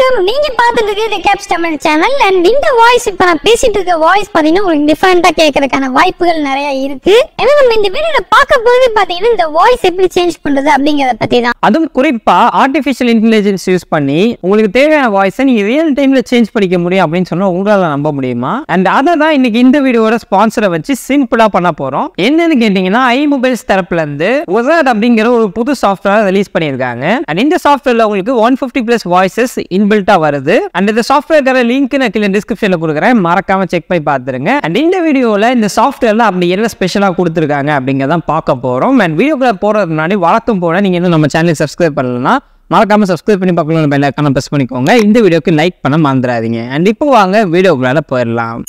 வணக்கம், நீங்க பார்த்துட்டு இருக்கிறது கேப்ஸ் தமிழ் சேனல். அண்ட் இந்த வாய்ஸ் இப்ப நான் பேசிட்டு இருக்க வாய்ஸ் பாத்தீங்கன்னா உங்களுக்கு டிஃபரெண்டா கேட்கறதுக்கான வாய்ப்புகள் நிறைய இருக்கு. ஏன்னா நம்ம இந்த வீடியோல பார்க்க போது பாத்தீங்கன்னா இந்த வாய்ஸ் எப்படி சேஞ்ச் பண்றது அப்படிங்கறத பத்தி தான். அதுவும் குறிப்பா ஆர்டிஃபிஷியல் இன்டெலிஜென்ஸ் யூஸ் பண்ணி உங்களுக்கு தேவையான வாய்ஸை நீங்க ரியல் டைம்ல சேஞ்ச் பண்ணிக்க முடியும் அப்படின்னு சொன்னா உங்களால நம்ப முடியுமா? அண்ட் அதை தான் இன்னைக்கு இந்த வீடியோட ஸ்பான்சரை வச்சு சிம்பிளா பண்ண போறோம். என்னன்னு கேட்டீங்கன்னா, iMobiles தரப்புல இருந்து Wizard அப்படிங்கிற ஒரு புது சாஃப்ட்வேர் ரிலீஸ் பண்ணிருக்காங்க. அண்ட் இந்த சாஃப்ட்வேர்ல உங்களுக்கு 150+ வாய்ஸஸ் இன்பில்ட்டா வருது. அண்ட் இந்த சாஃப்ட்வேர்க்கான லிங்க் நான் கீழே டிஸ்கிரிப்ஷன்ல கொடுக்குறேன், மறக்காம செக் பண்ணி பார்த்துருங்க. அண்ட் இந்த வீடியோல இந்த சாஃப்ட்வேர்ல அப்படி என்ன ஸ்பெஷலா கொடுத்துருக்காங்க அப்படிங்கிறதான் பார்க்க போறோம். அண்ட் வீடியோக்குள்ள போறதுக்கு முன்னாடி வழக்கம் போல நீங்க இன்னும் நம்ம சேனல் சப்ஸ்கிரைப் பண்ணலன்னா மறக்காம சப்ஸ்கிரைப் பண்ணி பார்க்கணும், பெல் ஐகானை பிரஸ் பண்ணிக்கோங்க. இந்த வீடியோக்கு லைக் பண்ண மறந்துடாதீங்க. அண்ட் இப்போ வாங்க வீடியோக்குள்ள போயிடலாம்.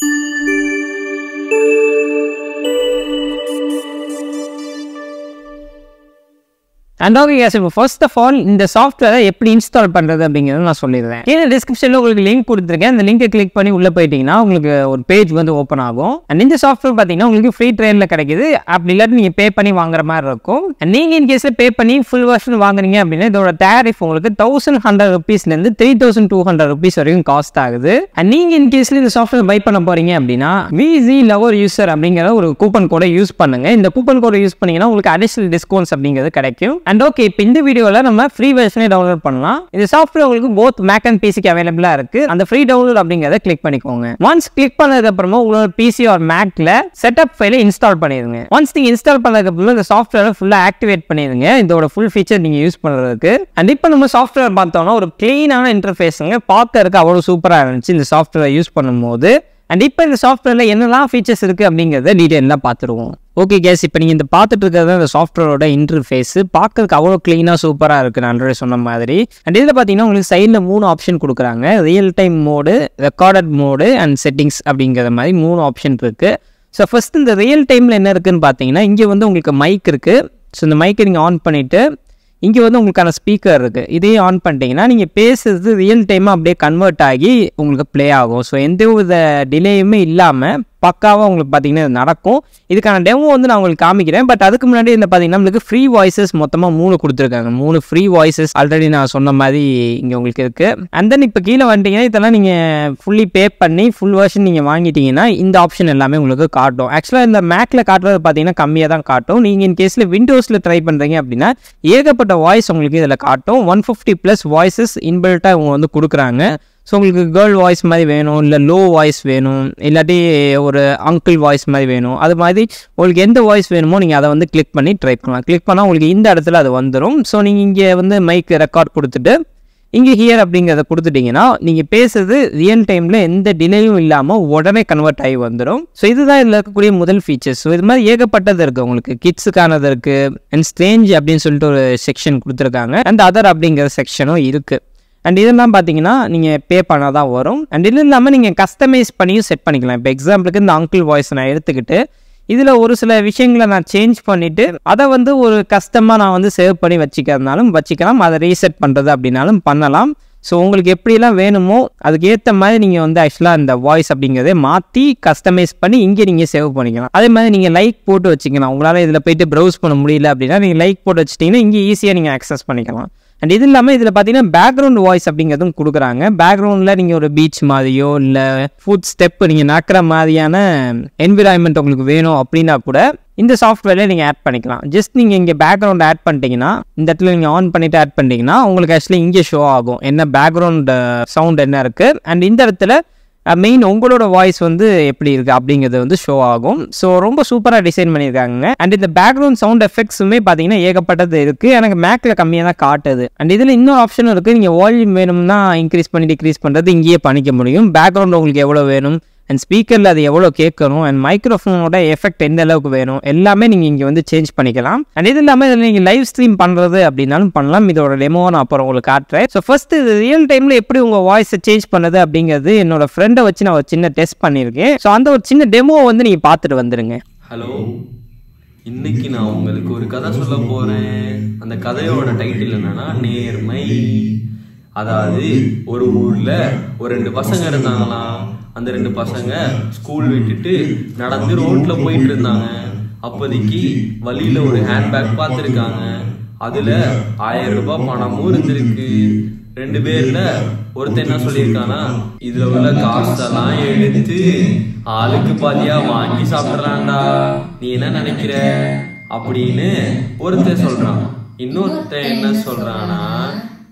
அண்ட் ஓகே கேஸ், இப்போ ஃபர்ஸ்ட் ஆஃப் ஆல் இந்த சாஃப்ட்வேரை எப்படி இன்ஸ்டால் பண்ணுறது அப்படிங்கிறத நான் சொல்லிடுறேன். ஏன்னா டிஸ்கிரிப்ஷனில் உங்களுக்கு லிங்க் கொடுத்துருக்கேன். அந்த லிங்கை கிளிக் பண்ணி உள்ளே போயிட்டீங்கன்னா உங்களுக்கு ஒரு பேஜ் வந்து ஓப்பன் ஆகும். அண்ட் இந்த சாஃப்ட்வேர் பார்த்தீங்கன்னா உங்களுக்கு ஃப்ரீ ட்ரையலில் கிடைக்குது. அப்படி இல்லாட்டி நீங்கள் பே பண்ணி வாங்குற மாதிரி இருக்கும். நீங்கள் இன் கேஸில் பே பண்ணி ஃபுல் வெர்ஷன் வாங்குறீங்க அப்படின்னா இதோட டேரிஃப் உங்களுக்கு 1100 rupeesலேருந்து 3200 rupees வரைக்கும் காஸ்ட் ஆகுது. அண்ட் நீங்கள் இன் கேஸில் இந்த சாஃப்ட்வேர் பை பண்ண போறீங்க அப்படின்னா VZ லவர் யூசர் அப்படிங்கிற ஒரு கூப்பன் கோடை யூஸ் பண்ணுங்க. இந்த கூப்பன் கோடை யூஸ் பண்ணீங்கன்னா உங்களுக்கு அடிஷனல் டிஸ்கவுண்ட்ஸ் அப்படிங்கிறது கிடைக்கும். அண்ட் ஓகே, இப்போ இந்த வீடியோல நம்ம ஃப்ரீ வெர்ஷனை டவுன்லோட் பண்ணலாம். இந்த சாஃப்ட்வேர் உங்களுக்கு போத் மேக் அண்ட் பிசிக்கு அவைலபிளா இருக்கு. அந்த ஃப்ரீ டவுன்லோட் அப்படிங்கறத கிளிக் பண்ணிக்கோங்க. ஒன்ஸ் கிளிக் பண்ணதுக்கு அப்புறமா உங்களோட பிசி ஆர் மேக்ல செட்டப் ஃபைலை இன்ஸ்டால் பண்ணிடுங்க. ஒன்ஸ் நீங்க இன்ஸ்டால் பண்ணதுக்கு அப்புறம் இந்த சாஃப்ட்வேரை ஃபுல்லா ஆக்டிவேட் பண்ணிடுங்க, இதோட ஃபுல் ஃபீச்சர் நீங்க யூஸ் பண்றதுக்கு. அண்ட் இப்போ நம்ம சாஃப்ட்வேர் பார்த்தோம்னா ஒரு கிளீனான இன்டர்ஃபேஸுங்க, பார்க்கறதுக்கு அவ்வளவு சூப்பரா இருந்துச்சு இந்த சாஃப்ட்வேரை யூஸ் பண்ணும்போது. அண்ட் இப்போ இந்த சாஃப்ட்வேர்ல என்னெல்லாம் ஃபீச்சர்ஸ் இருக்கு அப்படிங்கிறத டீடைலாக பார்த்துருவோம். ஓகே கேஸ், இப்போ நீங்கள் இந்த பார்த்துட்டு இருக்கிறது இந்த சாஃப்ட்வேரோட இன்டர்ஃபேஸ் பார்க்கறதுக்கு அவ்வளோ க்ளீனாக சூப்பராக இருக்குது, நான் ஆல்ரெடி சொன்ன மாதிரி. அண்ட் இதில் பார்த்தீங்கன்னா உங்களுக்கு சைடில் 3 ஆப்ஷன் கொடுக்குறாங்க. Real time mode, recorded mode and settings அப்படிங்கிற மாதிரி 3 ஆப்ஷன் இருக்குது. ஸோ ஃபர்ஸ்ட் இந்த ரியல் டைமில் என்ன இருக்குதுன்னு பார்த்தீங்கன்னா, இங்கே வந்து உங்களுக்கு மைக் இருக்குது. ஸோ இந்த மைக்கை நீங்கள் ஆன் பண்ணிவிட்டு இங்கே வந்து உங்களுக்கான ஸ்பீக்கர் இருக்குது. இதையும் ஆன் பண்ணிட்டீங்கன்னா நீங்கள் பேசுறது ரியல் டைமாக அப்படியே கன்வெர்ட் ஆகி உங்களுக்கு ப்ளே ஆகும். ஸோ எந்த வித டிலேயுமே இல்லாமல் பக்காவாக உங்களுக்கு பார்த்தீங்கன்னா இது நடக்கும். இதுக்கான டெமோ வந்து நான் உங்களுக்கு காமிக்கிறேன். பட் அதுக்கு முன்னாடி என்ன பார்த்தீங்கன்னா நம்மளுக்கு ஃப்ரீ வாய்ஸஸ் மொத்தமாக 3 கொடுத்துருக்காங்க. 3 ஃப்ரீ வாய்ஸஸ் ஆல்ரெடி நான் சொன்ன மாதிரி இங்கே உங்களுக்கு இருக்குது. அண்ட் தென் இப்போ கீழே வந்துட்டீங்கன்னா இதெல்லாம் நீங்கள் ஃபுல்லி பே பண்ணி ஃபுல் வெர்ஷன் நீங்கள் வாங்கிட்டீங்கன்னா இந்த ஆப்ஷன் எல்லாமே உங்களுக்கு காட்டும். ஆக்சுவலாக இந்த மேக்கில் காட்டுறது பார்த்தீங்கன்னா கம்மியாக தான் காட்டும். நீங்கள் இன் கேஸில் விண்டோஸில் ட்ரை பண்ணுறீங்க அப்படின்னா ஏகப்பட்ட வாய்ஸ் உங்களுக்கு இதில் காட்டும். 150+ வாய்ஸஸ் இன்பில்ட்டாக இவங்க வந்து கொடுக்குறாங்க. ஸோ உங்களுக்கு கேர்ள் வாய்ஸ் மாதிரி வேணும், இல்லை லோ வாய்ஸ் வேணும், இல்லாட்டி ஒரு அங்கிள் வாய்ஸ் மாதிரி வேணும், அது மாதிரி உங்களுக்கு எந்த வாய்ஸ் வேணுமோ நீங்கள் அதை வந்து கிளிக் பண்ணி ட்ரை பண்ணலாம். கிளிக் பண்ணால் உங்களுக்கு இந்த இடத்துல அது வந்துடும். ஸோ நீங்கள் இங்கே வந்து மைக் ரெக்கார்ட் கொடுத்துட்டு இங்கே ஹியர் அப்படிங்கிறத கொடுத்துட்டிங்கன்னா நீங்கள் பேசுறது ரியல் டைமில் எந்த டிலேயும் இல்லாமல் உடனே கன்வெர்ட் ஆகி வந்துடும். ஸோ இதுதான் இதில் இருக்கக்கூடிய முதல் ஃபீச்சர்ஸ். ஸோ இது மாதிரி ஏகப்பட்டது இருக்குது. உங்களுக்கு கிட்ஸுக்கானது இருக்குது. அண்ட் ஸ்ட்ரேஞ்ச் அப்படின்னு சொல்லிட்டு ஒரு செக்ஷன் கொடுத்துருக்காங்க. அண்ட் அதர் அப்படிங்கிற செக்ஷனும் இருக்குது. அண்ட் இதெல்லாம் பார்த்தீங்கன்னா நீங்கள் பே பண்ணால் தான் வரும். அண்ட் இது இல்லாமல் நீங்கள் கஸ்டமைஸ் பண்ணியும் செட் பண்ணிக்கலாம். இப்போ எக்ஸாம்பிளுக்கு இந்த அங்கிள் வாய்ஸ் நான் எடுத்துக்கிட்டு இதில் ஒரு சில விஷயங்களை நான் சேஞ்ச் பண்ணிவிட்டு அதை வந்து ஒரு கஸ்டமாக நான் வந்து சேவ் பண்ணி வச்சுக்கிறதுனாலும் வச்சுக்கலாம், அதை ரீசெட் பண்ணுறது அப்படின்னாலும் பண்ணலாம். ஸோ உங்களுக்கு எப்படிலாம் வேணுமோ அதுக்கு ஏற்ற மாதிரி நீங்கள் வந்து ஆக்சுவலாக இந்த வாய்ஸ் அப்படிங்கிறதே மாற்றி கஸ்டமைஸ் பண்ணி இங்கே நீங்கள் சேவ் பண்ணிக்கலாம். அதே மாதிரி நீங்கள் லைக் போட்டு வச்சுக்கலாம். உங்களால் இதில் போய்ட்டு ப்ரௌஸ் பண்ண முடியல அப்படின்னா நீங்கள் லைக் போட்டு வச்சுட்டிங்கன்னா இங்கே ஈஸியாக நீங்கள் ஆக்சஸ் பண்ணிக்கலாம். அண்ட் இது இல்லாமல் இதில் பார்த்தீங்கன்னா பேக்ரவுண்ட் வாய்ஸ் அப்படிங்கிறதும் கொடுக்குறாங்க. பேக்ரவுண்டில் நீங்கள் ஒரு பீச் மாதிரியோ இல்லை ஃபுட் ஸ்டெப் நீங்கள் நடக்கிற மாதிரியான என்விரான்மெண்ட் உங்களுக்கு வேணும் அப்படின்னா கூட இந்த சாஃப்ட்வேரில் நீங்கள் ஆட் பண்ணிக்கலாம். ஜஸ்ட் நீங்கள் இங்கே பேக்ரவுண்ட் ஆட் பண்ணிட்டீங்கன்னா இந்த இடத்துல நீங்கள் ஆன் பண்ணிவிட்டு ஆட் பண்ணிட்டீங்கன்னா உங்களுக்கு ஆக்சுவலி இங்கே ஷோ ஆகும் என்ன பேக்ரவுண்ட் சவுண்ட் என்ன இருக்குது. அண்ட் இந்த இடத்துல மெயின் உங்களோட வாய்ஸ் வந்து எப்படி இருக்குது அப்படிங்கிறது வந்து ஷோ ஆகும். ஸோ ரொம்ப சூப்பராக டிசைன் பண்ணியிருக்காங்க. அண்ட் இந்த பேக்ரவுண்ட் சவுண்ட் எஃபெக்ட்ஸுமே பார்த்தீங்கன்னா ஏகப்பட்டது இருக்குது. எனக்கு மேக்கில் கம்மியாக தான் காட்டுது. அண்ட் இதில் இன்னொரு ஆப்ஷனும் இருக்குது. நீங்கள் வால்யூம் வேணும்னா இன்க்ரீஸ் பண்ணி டிக்ரீஸ் பண்ணுறது இங்கேயே பண்ணிக்க முடியும். பேக்ரவுண்ட் உங்களுக்கு எவ்வளோ வேணும், அண்ட் ஸ்பீக்கரில் அது எவ்வளோ கேட்கணும், அண்ட் மைக்ரோஃபோனோட எஃபெக்ட் எந்த அளவுக்கு வேணும் எல்லாமே நீங்கள் இங்கே வந்து சேஞ்ச் பண்ணிக்கலாம். அண்ட் இது இல்லாமல் இதில் நீங்கள் லைவ் ஸ்ட்ரீம் பண்ணுறது அப்படின்னாலும் பண்ணலாம். இதோட டெமோ நான் அப்புறம் உங்களுக்கு காட்டுறேன். ஸோ ஃபர்ஸ்ட் இது ரியல் டைமில் எப்படி உங்கள் வாய்ஸை சேஞ்ச் பண்ணுறது அப்படிங்கிறது என்னோட ஃப்ரெண்டை வச்சு நான் ஒரு சின்ன டெஸ்ட் பண்ணியிருக்கேன். ஸோ அந்த ஒரு சின்ன டெமோ வந்து நீங்கள் பார்த்துட்டு வந்துடுங்க. ஹலோ, இன்னைக்கு நான் உங்களுக்கு ஒரு கதை சொல்ல போகிறேன். அந்த கதையோட டைட்டில் என்னன்னா நேர்மை. அதாவது ஒரு ஊர்ல ஒரு 2 பசங்க இருந்தாங்களாம். அந்த 2 பசங்க ஸ்கூல் விட்டுட்டு நடந்து ரோட்ல போயிட்டு இருந்தாங்க. அப்போதைக்கு வழியில ஒரு ஹேண்ட்பேக் பார்த்துருக்காங்க. அதுல 1000 ரூபாய் பணமும் இருந்திருக்கு. 2 பேர்ல ஒருத்தர் என்ன சொல்லியிருக்கானா, இதுல உள்ள காசெல்லாம் எடுத்து ஆளுக்கு பாதியா வாங்கி சாப்பிடலாம்டா, நீ என்ன நினைக்கிற அப்படின்னு ஒருத்தர் சொல்றான். இன்னொருத்தன் என்ன சொல்றானா,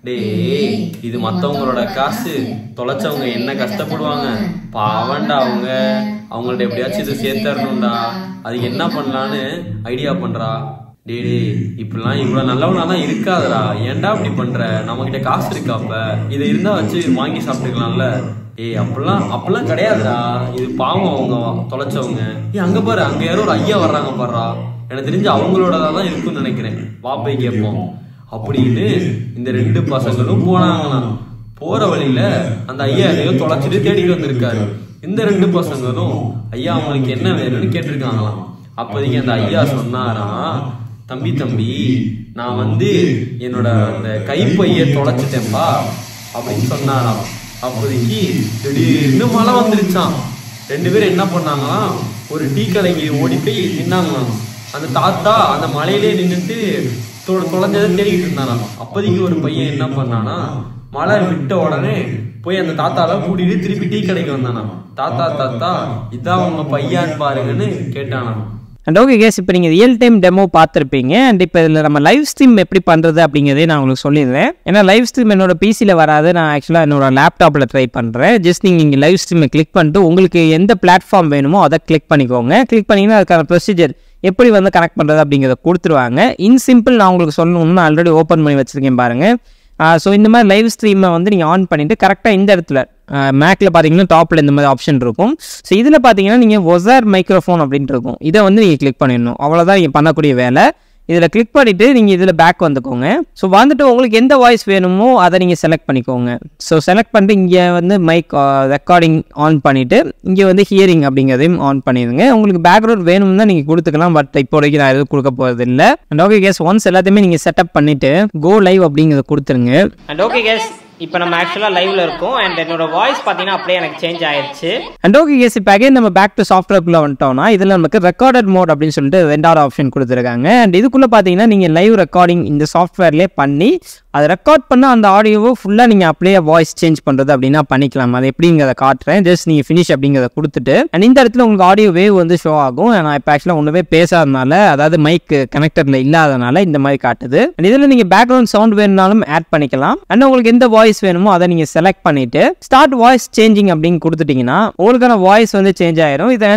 டேய் இது மத்தவங்களோட காசு, தொலைச்சவங்க என்ன கஷ்டப்படுவாங்க, பாவண்டா அவங்கள்ட்ட எப்படியாச்சும் இதை சேர்த்தரணும்டா, அதுக்கு என்ன பண்ணலான்னு ஐடியா பண்றா. டேடே இப்படிலாம் இவ்வளவு நல்லவனா தான் இருக்காதடா, ஏன்டா இப்படி பண்ற, நம்ம கிட்ட காசு இருக்காப்ப, இதை இருந்தா வச்சு வாங்கி சாப்பிட்டுக்கலாம்ல. ஏய் அப்படிலாம் கிடையாதுடா, இது பாவம் அவங்க தொலைச்சவங்க. அங்க பாரு, அங்க யாரோ ஒரு ஐயா வர்றாங்க பாருடா, எனக்கு தெரிஞ்சு அவங்களோடதான் இருக்குன்னு நினைக்கிறேன், வா போய் கேட்போம் அப்படின்னு இந்த 2 பசங்களும் போனாங்களாம். போற வழியில அந்த ஐயா எதையோ தொலைச்சிட்டு தேடிட்டு வந்திருக்காரு. இந்த 2 பசங்களும் ஐயா அவங்களுக்கு என்ன வேணும்னு கேட்டிருக்காங்களாம். அப்போதைக்கு அந்த ஐயா சொன்னாராம், தம்பி நான் என்னோட அந்த கைப்பைய தொலைச்சிட்டேன்பா அப்படின்னு சொன்னாராம். அப்போதைக்கு திடீர்னு மழை வந்துருச்சான். 2 பேரும் என்ன பண்ணாங்களாம், ஒரு டீ கடைக்கு ஓடி போய் நின்னாங்களாம். அந்த தாத்தா அந்த மலையிலே நின்றுட்டு தொலைஞ்சதை தேடிக்கிட்டு இருந்தானாம். அப்போதைக்கு ஒரு பையன் என்ன பண்ணானா, மழை விட்ட உடனே போய் அந்த தாத்தாவை கூட்டிட்டு திருப்பி டீ கடைக்கு வந்தானா. தாத்தா இதான் உங்க பையான்னு பாருங்கன்னு கேட்டானாம். அண்ட் ஓகே கேஸ், இப்போ நீங்கள் ரியல் டைம் டெமோ பார்த்துருப்பீங்க. அண்ட் இப்போ இதில் நம்ம லைவ் ஸ்ட்ரீம் எப்படி பண்ணுறது அப்படிங்கிறதே நான் உங்களுக்கு சொல்லிடுறேன். ஏன்னா லைவ் ஸ்ட்ரீம் என்னோட பிசியில் வராது, நான் ஆக்சுவலாக என்னோட லேப்டாப்பில் ட்ரை பண்ணுறேன். ஜஸ்ட் நீங்கள் இங்கே லைவ் ஸ்ட்ரீமை கிளிக் பண்ணிட்டு உங்களுக்கு எந்த பிளாட்ஃபார்ம் வேணுமோ அதை கிளிக் பண்ணிக்கோங்க. கிளிக் பண்ணிங்கன்னா அதுக்கான ப்ரொசீஜர் எப்படி கனெக்ட் பண்ணுறது அப்படிங்கிறத கொடுத்துருவாங்க. இன் சிம்பிள் நான் உங்களுக்கு சொல்லணும்னு ஆல்ரெடி ஓப்பன் பண்ணி வச்சுருக்கேன் பாருங்கள். ஸோ இந்த மாதிரி லைவ் ஸ்ட்ரீமை நீங்கள் ஆன் பண்ணிவிட்டு கரெக்டாக இந்த இடத்துல மேக்கில் பார்த்தீங்கன்னா டாப்பில் இந்த மாதிரி ஆப்ஷன் இருக்கும். ஸோ இதில் பார்த்தீங்கன்னா நீங்கள் ஒசார் மைக்ரோஃபோன் அப்படின்ட்டு இருக்கும், இதை நீங்கள் கிளிக் பண்ணிடணும். அவ்வளோதான் நீங்கள் பண்ணக்கூடிய வேலை. இதில் கிளிக் பண்ணிவிட்டு நீங்கள் இதில் பேக் வந்துக்கோங்க. ஸோ வந்துட்டு உங்களுக்கு எந்த வாய்ஸ் வேணுமோ அதை நீங்கள் செலக்ட் பண்ணிக்கோங்க. ஸோ செலக்ட் பண்ணிட்டு இங்கே மைக் ரெக்கார்டிங் ஆன் பண்ணிவிட்டு இங்கே ஹியரிங் அப்படிங்கிறதையும் ஆன் பண்ணிடுங்க. உங்களுக்கு பேக்ரவுண்ட் வேணும்னா நீங்கள் கொடுத்துக்கலாம், பட் இப்போதைக்கு நான் எதுவும் கொடுக்க போகிறது இல்லை. அண்ட் ஓகே கேஸ், ஒன்ஸ் எல்லாத்தையுமே நீங்கள் செட்டப் பண்ணிவிட்டு கோ லைவ் அப்படிங்கிறத கொடுத்துருங்க. அண்ட் ஓகே கேஸ், இப்போ நம்ம ஆக்சுவலாக லைவ்ல இருக்கோம். அண்ட் என்னோட வாய்ஸ் பார்த்தீங்கன்னா அப்படியே எனக்கு சேஞ்ச் ஆயிடுச்சு. அண்ட் ஓகே கேஸ், இப்போ அகைன் நம்ம பேக் டு சாஃப்ட்வேர்க்குள்ளே வந்துட்டோம்னா இதில் நமக்கு ரெக்கார்டட் மோட் அப்படின்னு சொல்லிட்டு 2வது ஆப்ஷன் கொடுத்துருக்காங்க. அண்ட் இதுக்குள்ளே பார்த்தீங்கன்னா நீங்கள் லைவ் ரெக்கார்டிங் இந்த சாஃப்ட்வேர்லேயே பண்ணி அதை ரெக்கார்ட் பண்ண அந்த ஆடியோவை ஃபுல்லாக நீங்கள் அப்படியே வாய்ஸ் சேஞ்ச் பண்ணுறது அப்படின்னா பண்ணிக்கலாம். அது எப்படிங்கிறத காட்டுறேன். ஜஸ்ட் நீங்கள் ஃபினிஷ் அப்படிங்கிறத கொடுத்துட்டு அண்ட் இந்த இடத்துல உங்களுக்கு ஆடியோ வேவ் ஷோ ஆகும். நான் இப்போ ஆக்சுவலாக ஒன்றுமே பேசாதனால, அதாவது மைக் கனெக்டரில் இல்லாதனால இந்த மாதிரி காட்டுது. அண்ட் இதில் நீங்கள் பேக்ரவுண்ட் சவுண்ட் வேணும்னாலும் ஆட் பண்ணிக்கலாம். அண்ட் உங்களுக்கு எந்த வாய்ஸ் வேணுமோ அதை நீங்கள் செலக்ட் பண்ணிட்டு ஸ்டார்ட் வாய்ஸ் சேஞ்சிங் அப்படின்னு கொடுத்துட்டீங்கன்னா உங்களுக்கான வாய்ஸ் சேஞ்ச் ஆயிரும். இதை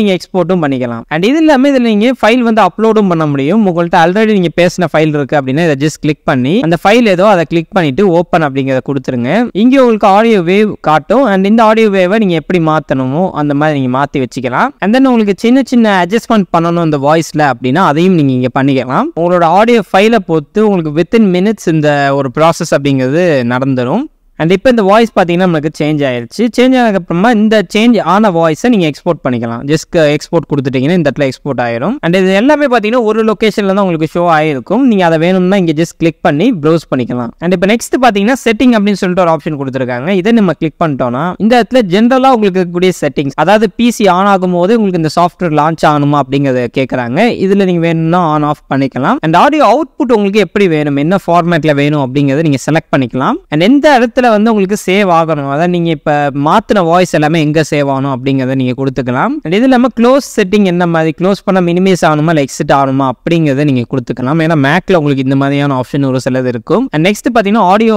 நீங்கள் எக்ஸ்போர்ட்டும் பண்ணிக்கலாம். அண்ட் இது இல்லாமல் இதில் நீங்கள் ஃபைல் அப்லோடும் பண்ண முடியும். உங்கள்கிட்ட ஆல்ரெடி நீங்கள் பேசின ஃபைல் இருக்கு அப்படின்னா இதை ஜஸ்ட் கிளிக் பண்ணி அந்த ஃபைல் ஏதோ அதை கிளிக் பண்ணிட்டு ஓப்பன் அப்படிங்கிறத கொடுத்துருங்க. இங்கே உங்களுக்கு ஆடியோ வேவ் காட்டும். அண்ட் இந்த ஆடியோ வேவை நீங்க எப்படி மாற்றணுமோ அந்த மாதிரி நீங்க மாற்றி வச்சுக்கலாம். அண்ட் தென் உங்களுக்கு சின்ன சின்ன அட்ஜஸ்ட்மெண்ட் பண்ணணும் இந்த வாய்ஸ்ல அப்படின்னா அதையும் நீங்க இங்கே பண்ணிக்கலாம். உங்களோட ஆடியோ ஃபைலை பொறுத்து உங்களுக்கு வித்தின் மினிட்ஸ் இந்த ஒரு ப்ராசஸ் அப்படிங்கிறது நடந்துடும். அண்ட் இப்போ இந்த வாய்ஸ் பார்த்தீங்கன்னா நமக்கு சேஞ்ச் ஆயிடுச்சு. சேஞ்ச் ஆனதுக்கப்புறமா இந்த சேஞ்ச் ஆன வாய்ஸை நீங்கள் எக்ஸ்போர்ட் பண்ணிக்கலாம். ஜஸ்ட் எக்ஸ்போர்ட் கொடுத்துட்டீங்கன்னா இந்த இடத்துல எக்ஸ்போர்ட் ஆயிரும். அண்ட் இது எல்லாமே பார்த்தீங்கன்னா ஒரு லொக்கேஷனில் தான் உங்களுக்கு ஷோ ஆயிருக்கும். நீங்கள் அதை வேணும்னா இங்கே ஜஸ்ட் கிளிக் பண்ணி ப்ரௌஸ் பண்ணிக்கலாம். அண்ட் இப்போ நெக்ஸ்ட் பார்த்தீங்கன்னா செட்டிங் அப்படின்னு சொல்லிட்டு ஒரு ஆப்ஷன் கொடுத்துருக்காங்க. இதை நம்ம கிளிக் பண்ணிட்டோம்னா இந்த இடத்துல ஜென்ரலாக உங்களுக்கு இருக்கக்கூடிய செட்டிங்ஸ், அதாவது பிசி ஆன் ஆகும் போது உங்களுக்கு இந்த சாஃப்ட்வேர் லான்ச் ஆகணுமா அப்படிங்கிறத கேட்குறாங்க. இதில் நீங்கள் வேணும்னா ஆன் ஆஃப் பண்ணிக்கலாம். அண்ட் ஆடியோ அவுட்புட் உங்களுக்கு எப்படி வேணும், என்ன ஃபார்மேட்டில் வேணும் அப்படிங்கிறத நீங்கள் செலக்ட் பண்ணிக்கலாம். அண்ட் எந்த இடத்துல உங்களுக்கு சேவ் ஆகணும், அதாவது நீங்க இப்ப மாத்தின வாய்ஸ் எல்லாமே எங்க சேவ் ஆகணும் அப்படிங்கறத நீங்க கொடுத்துக்கலாம். இது இல்லாம க்ளோஸ் செட்டிங் என்ன மாதிரி க்ளோஸ் பண்ண மினிமைஸ் ஆகணுமா இல்லை எக்ஸிட் ஆகணுமா அப்படிங்கறத நீங்க கொடுத்துக்கலாம். ஏன்னா மேக்ல உங்களுக்கு இந்த மாதிரியான ஆப்ஷன் ஒரு சிலது இருக்கும். நெக்ஸ்ட் பாத்தீங்கன்னா ஆடியோ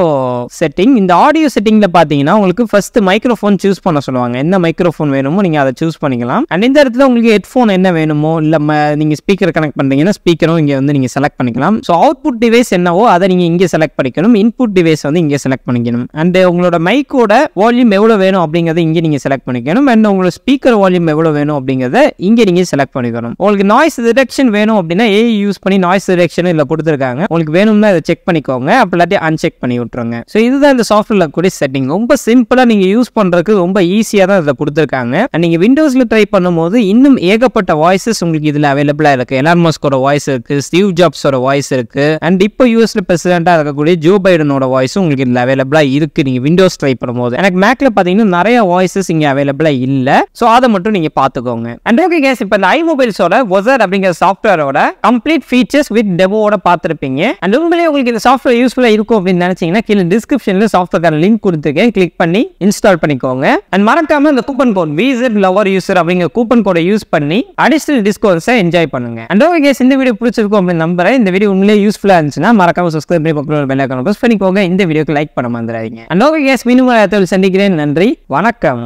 செட்டிங். இந்த ஆடியோ செட்டிங்ல பாத்தீங்கன்னா உங்களுக்கு ஃபர்ஸ்ட் மைக்ரோஃபோன் சூஸ் பண்ண சொல்லுவாங்க. என்ன மைக்ரோஃபோன் வேணுமோ நீங்க அதை சூஸ் பண்ணிக்கலாம். அண்ட் இந்த இடத்துல உங்களுக்கு ஹெட்ஃபோன் என்ன வேணுமோ இல்ல நீங்க ஸ்பீக்கர் கனெக்ட் பண்றீங்கன்னா ஸ்பீக்கரும் இங்க நீங்க செலக்ட் பண்ணிக்கலாம். ஸோ அவுட்புட் டிவைஸ் என்னவோ அதை நீங்க இங்கே செலக்ட் பண்ணிக்கணும். இன்புட் டிவைஸ் இங்கே செலக்ட் பண்ணிக்கணும். அண்ட் உங்களோட மைக்கோட வால்யூம் எவ்வளவு வேணும் அப்படிங்கறத இங்க நீங்க செலக்ட் பண்ணிக்கணும். அண்ட் உங்களோட ஸ்பீக்கர் வால்யூம் எவ்வளவு வேணும் அப்படிங்கறத இங்க நீங்க செலக்ட் பண்ணிக்கணும். உங்களுக்கு நாய்ஸ் ரிடக்ஷன் வேணும் அப்படின்னா ஏஐ யூஸ் பண்ணி நாய்ஸ் ரிடக்ஷன் இல்ல கொடுத்துருக்காங்க. உங்களுக்கு வேணும்னா இதை செக் பண்ணிக்கோங்க, அப்படி இல்லாட்டி அன்செக் பண்ணி விட்டுருங்க. ஸோ இதுதான் இந்த சாஃப்ட்வேர்ல கூடிய செட்டிங். ரொம்ப சிம்பிளா நீங்க யூஸ் பண்றதுக்கு ரொம்ப ஈஸியா தான் இதை கொடுத்துருக்காங்க. நீங்க விண்டோஸ்ல ட்ரை பண்ணும்போது இன்னும் ஏகப்பட்ட வாய்ஸஸ் உங்களுக்கு இதுல அவைலபிளா இருக்கு. எலான் மஸ்கோட வாய்ஸ் இருக்கு, ஸ்டீவ் ஜாப்ஸோட வாய்ஸ் இருக்கு, அண்ட் இப்போ யூஎஸ்ல பிரசிடென்டா இருக்கக்கூடிய ஜோ பைடனோட வாய்ஸும் உங்களுக்கு இதுல அவைலபிளா இருக்கு. இருக்கு நீங்க விண்டோஸ் ட்ரை பண்ணும்போது. எனக்கு மேக்ல பாத்தீங்கன்னா நிறைய வாய்ஸஸ் இங்க அவைலபிளா இல்ல. சோ அதை மட்டும் நீங்க பாத்துக்கோங்க. அண்ட் ஓகே கைஸ், இப்போ இந்த iMobiles-ஓட Wozard அப்படிங்கிற சாஃப்ட்வேரோட கம்ப்ளீட் ஃபீச்சர்ஸ் வித் டெமோவோட பார்த்திருப்பீங்க. அண்ட் உண்மையிலேயே உங்களுக்கு இந்த சாஃப்ட்வேர் யூஸ்ஃபுல்லா இருக்கும் அப்படின்னு நினைச்சீங்கன்னா கீழே டிஸ்கிரிப்ஷன்ல சாஃப்ட்வேர் லிங்க் கொடுத்துருக்கேன், கிளிக் பண்ணி இன்ஸ்டால் பண்ணிக்கோங்க. அண்ட் மறக்காம இந்த coupon code VZ Lover User அப்படிங்கிற கூப்பன் கோடை யூஸ் பண்ணி அடிஷனல் டிஸ்கவுண்ட்ஸை என்ஜாய் பண்ணுங்க. அண்ட் ஓகே கைஸ், இந்த வீடியோ பிடிச்சிருக்கும் அப்படின்னு நம்புறேன். இந்த வீடியோ உண்மையிலேயே யூஸ்ஃபுல்லா இருந்துச்சுன்னா மறக்காம சப்ஸ்கிரைப் பண்ணி பக்கத்துல பெல் ஐகானை பிரஸ் பண்ணிக்கோங்க. இந்த வீடியோக்கு லைக் பண்ண மறந்துடாதீங்க. அண்ட் ஓகே கைஸ், மீண்டும் சந்திக்கிறேன். நன்றி, வணக்கம்.